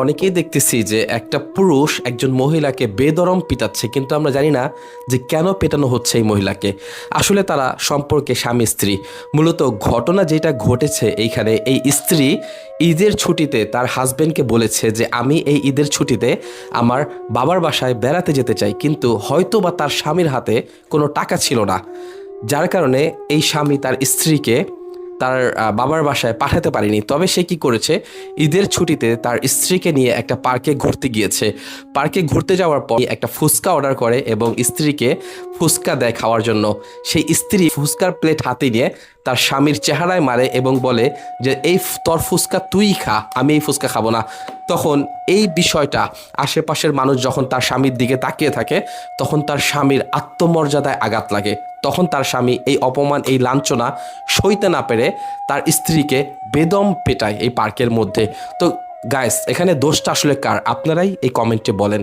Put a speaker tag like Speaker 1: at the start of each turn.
Speaker 1: অনেকেই দেখতেছি যে একটা পুরুষ একজন মহিলাকে বেদরম পিটাচ্ছে, কিন্তু আমরা জানি না যে কেন পেটানো হচ্ছে এই মহিলাকে। আসলে তারা সম্পর্কে স্বামী স্ত্রী। মূলত ঘটনা যেটা ঘটেছে এইখানে, এই স্ত্রী ঈদের ছুটিতে তার হাজবেন্ডকে বলেছে যে আমি এই ঈদের ছুটিতে আমার বাবার বাসায় বেড়াতে যেতে চাই, কিন্তু হয়তো বা তার স্বামীর হাতে কোনো টাকা ছিল না, যার কারণে এই স্বামী তার স্ত্রীকে তার বাবার বাসায় পাঠাতে পারেনি। তবে সে কি করেছে, ঈদের ছুটিতে তার স্ত্রীকে নিয়ে একটা পার্কে ঘুরতে গিয়েছে। পার্কে ঘুরতে যাওয়ার পর একটা ফুচকা অর্ডার করে এবং স্ত্রীকে ফুচকা দেয় খাওয়ার জন্য। সেই স্ত্রী ফুচকার প্লেট হাতে নিয়ে তার স্বামীর চেহারায় মারে এবং বলে যে এই তোর ফুচকা তুই খা, আমি এই ফুচকা খাবো না। তখন এই বিষয়টা আশেপাশের মানুষ যখন তার স্বামীর দিকে তাকিয়ে থাকে, তখন তার স্বামীর আত্মমর্যাদায় আঘাত লাগে। তখন তার স্বামী এই অপমান, এই লাঞ্ছনা সইতে না পেরে তার স্ত্রীকে বেদম পেটায় এই পার্কের মধ্যে। তো গাইস, এখানে দোষটা আসলে কার? আপনারাই এই কমেন্টে বলেন।